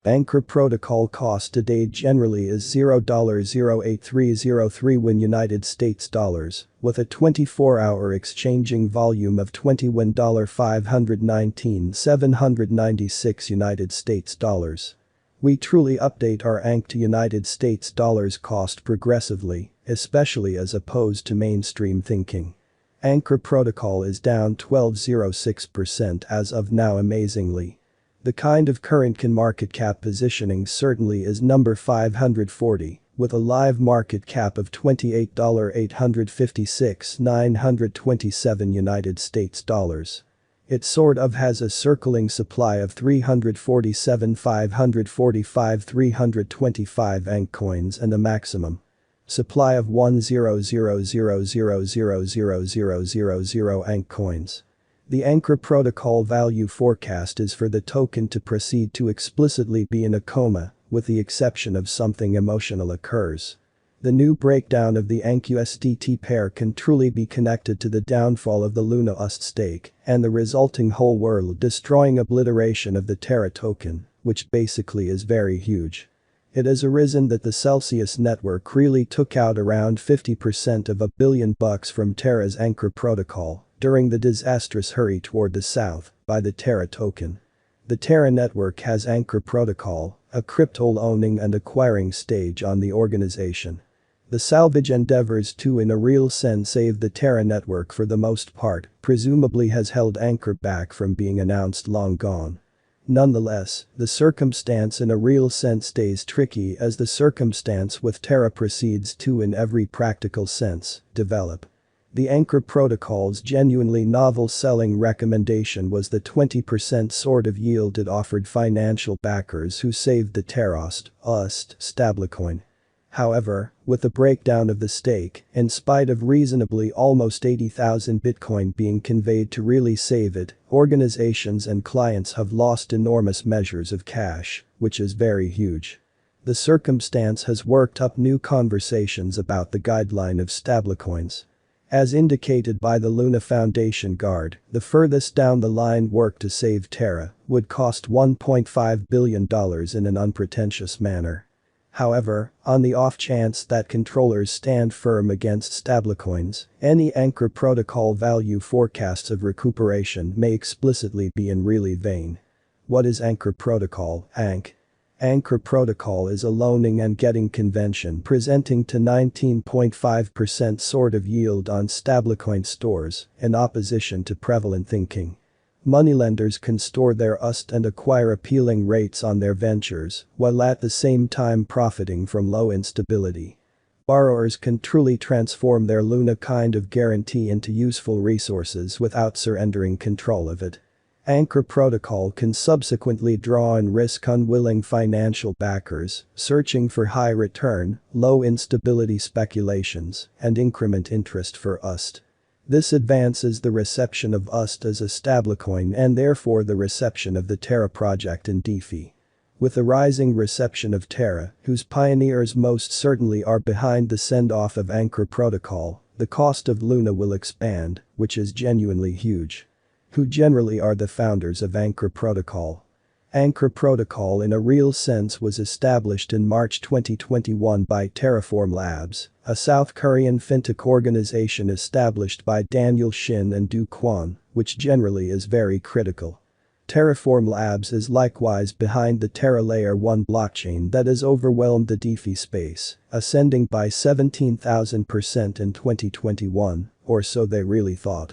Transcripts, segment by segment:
Anchor protocol cost today generally is $0.08303 when United States dollars, with a 24-hour exchanging volume of $21,519,796 United States dollars. We truly update our ANC to United States dollars cost progressively, especially as opposed to mainstream thinking. Anchor protocol is down 12.06% as of now amazingly. The kind of current can market cap positioning certainly is number 540, with a live market cap of $28,856,927 United States dollars. It sort of has a circling supply of 347,545 325 ANC coins and a maximum supply of 100,000,000,000 ANC coins. The Anchor protocol value forecast is for the token to proceed to explicitly be in a coma, with the exception of something emotional occurs. The new breakdown of the ANC-USDT pair can truly be connected to the downfall of the Luna UST stake and the resulting whole world destroying obliteration of the Terra token, which basically is very huge. It has arisen that the Celsius network really took out around 50% of $1 billion from Terra's Anchor protocol during the disastrous hurry toward the south by the Terra token. The Terra network has Anchor protocol, a crypto owning and acquiring stage on the organization. The salvage endeavors to in a real sense save the Terra network for the most part presumably has held Anchor back from being announced long gone. Nonetheless, the circumstance in a real sense stays tricky as the circumstance with Terra proceeds to in every practical sense develop. The Anchor protocol's genuinely novel selling recommendation was the 20% sort of yield it offered financial backers who saved the Terra UST stablecoin. However, with the breakdown of the stake, in spite of reasonably almost 80,000 Bitcoin being conveyed to really save it, organizations and clients have lost enormous measures of cash, which is very huge. The circumstance has worked up new conversations about the guideline of stablecoins. As indicated by the Luna Foundation guard, the furthest down the line work to save Terra would cost $1.5 billion in an unpretentious manner. However, on the off chance that controllers stand firm against stablecoins, any Anchor protocol value forecasts of recuperation may explicitly be in really vain. What is Anchor protocol, ANC? Anchor protocol is a loaning and getting convention presenting to 19.5% sort of yield on stablecoin stores in opposition to prevalent thinking. Moneylenders can store their UST and acquire appealing rates on their ventures while at the same time profiting from low instability. Borrowers can truly transform their Luna kind of guarantee into useful resources without surrendering control of it. Anchor protocol can subsequently draw in risk-unwilling financial backers searching for high return, low instability speculations and increment interest for UST. This advances the reception of UST as a stablecoin and therefore the reception of the Terra project in DeFi. With the rising reception of Terra, whose pioneers most certainly are behind the send-off of Anchor protocol, the cost of Luna will expand, which is genuinely huge. Who generally are the founders of Anchor protocol? Anchor protocol in a real sense was established in March 2021 by Terraform Labs, a South Korean fintech organization established by Daniel Shin and Do Kwon, which generally is very critical. Terraform Labs is likewise behind the Terra Layer 1 blockchain that has overwhelmed the DeFi space, ascending by 17,000% in 2021, or so they really thought.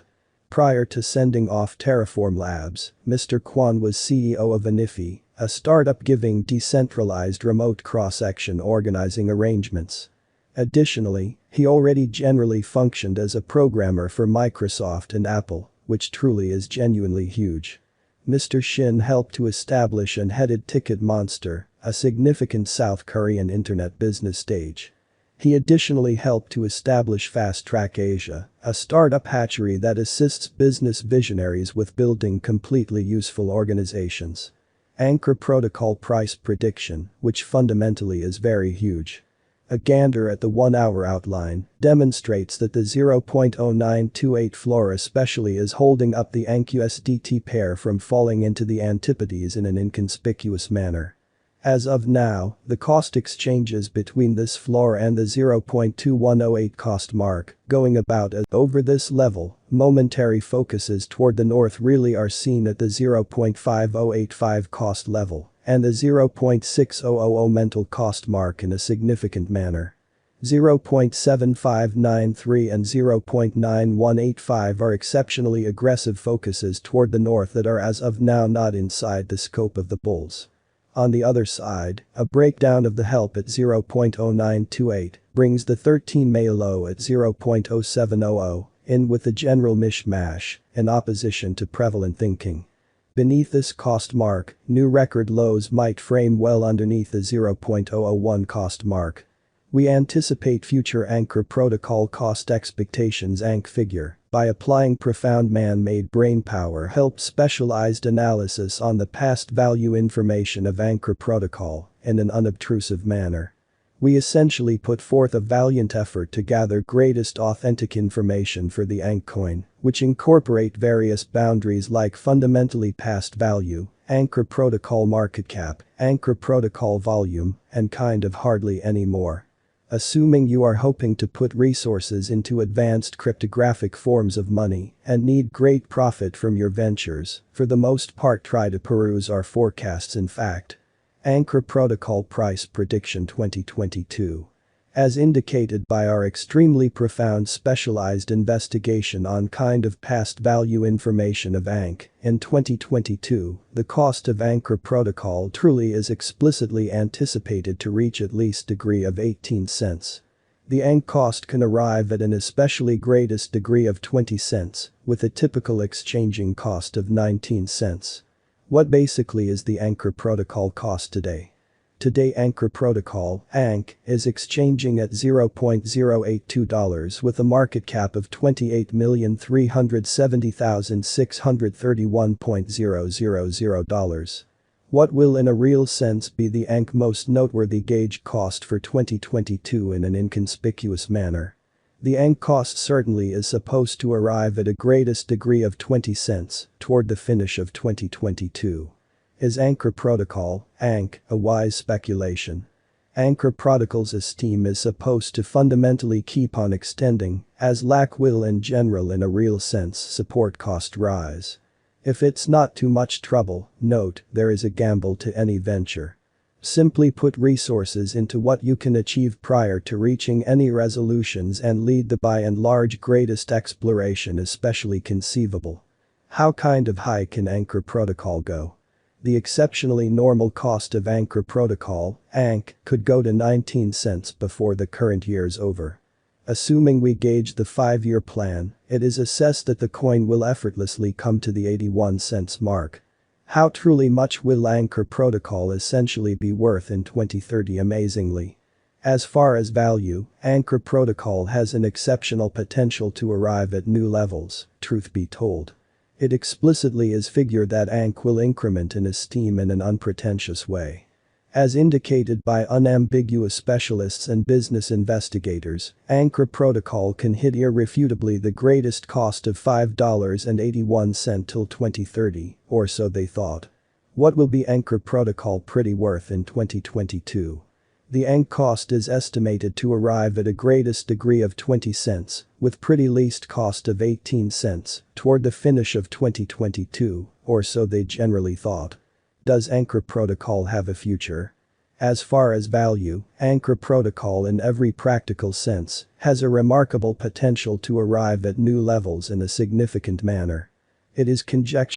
Prior to sending off Terraform Labs, Mr. Kwon was CEO of Anifi, a startup giving decentralized remote cross-section organizing arrangements. Additionally, he already generally functioned as a programmer for Microsoft and Apple, which truly is genuinely huge. Mr. Shin helped to establish and headed Ticket Monster, a significant South Korean internet business stage. He additionally helped to establish Fast Track Asia, a startup hatchery that assists business visionaries with building completely useful organizations. Anchor protocol price prediction, which fundamentally is very huge. A gander at the 1-hour outline demonstrates that the 0.0928 floor especially is holding up the ANC-USDT pair from falling into the antipodes in an inconspicuous manner. As of now, the cost exchanges between this floor and the 0.2108 cost mark, going about as over this level, momentary focuses toward the north really are seen at the 0.5085 cost level and the 0.6000 mental cost mark in a significant manner. 0.7593 and 0.9185 are exceptionally aggressive focuses toward the north that are as of now not inside the scope of the bulls. On the other side, a breakdown of the help at 0.0928 brings the 13-May low at 0.0700 in with the general mishmash in opposition to prevalent thinking. Beneath this cost mark, new record lows might frame well underneath the 0.001 cost mark. We anticipate future Anchor Protocol cost expectations ANC figure by applying profound man-made brainpower help specialized analysis on the past value information of Anchor Protocol in an unobtrusive manner. We essentially put forth a valiant effort to gather greatest authentic information for the ANC coin, which incorporate various boundaries like fundamentally past value, Anchor Protocol market cap, Anchor Protocol volume, and kind of hardly any more. Assuming you are hoping to put resources into advanced cryptographic forms of money and need great profit from your ventures, for the most part try to peruse our forecasts in fact. Anchor Protocol Price Prediction 2022. As indicated by our extremely profound specialized investigation on kind of past value information of ANC, in 2022, the cost of Anchor Protocol truly is explicitly anticipated to reach at least degree of 18 cents. The ANC cost can arrive at an especially greatest degree of 20 cents, with a typical exchanging cost of 19 cents. What basically is the Anchor Protocol cost today? Today Anchor Protocol, ANC, is exchanging at $0.082 with a market cap of $28,370,631.000. What will in a real sense be the ANC most noteworthy gauge cost for 2022 in an inconspicuous manner? The ANC cost certainly is supposed to arrive at a greatest degree of 20 cents toward the finish of 2022. Is Anchor Protocol, ANC, a wise speculation? Anchor Protocol's esteem is supposed to fundamentally keep on extending, as lack will in general in a real sense support cost rise. If it's not too much trouble, note, there is a gamble to any venture. Simply put resources into what you can achieve prior to reaching any resolutions and lead the by and large greatest exploration especially conceivable. How kind of high can Anchor Protocol go? The exceptionally normal cost of Anchor Protocol, ANC, could go to 19 cents before the current year's over. Assuming we gauge the 5-year plan, it is assessed that the coin will effortlessly come to the 81 cents mark. How truly much will Anchor Protocol essentially be worth in 2030 amazingly? As far as value, Anchor Protocol has an exceptional potential to arrive at new levels, truth be told. It explicitly is figured that ANC will increment in esteem in an unpretentious way. As indicated by unambiguous specialists and business investigators, Anchor Protocol can hit irrefutably the greatest cost of $5.81 till 2030, or so they thought. What will be Anchor Protocol pretty worth in 2022? The ANC cost is estimated to arrive at a greatest degree of 20 cents, with pretty least cost of 18 cents, toward the finish of 2022, or so they generally thought. Does Anchor Protocol have a future? As far as value, Anchor Protocol in every practical sense has a remarkable potential to arrive at new levels in a significant manner. It is conjectured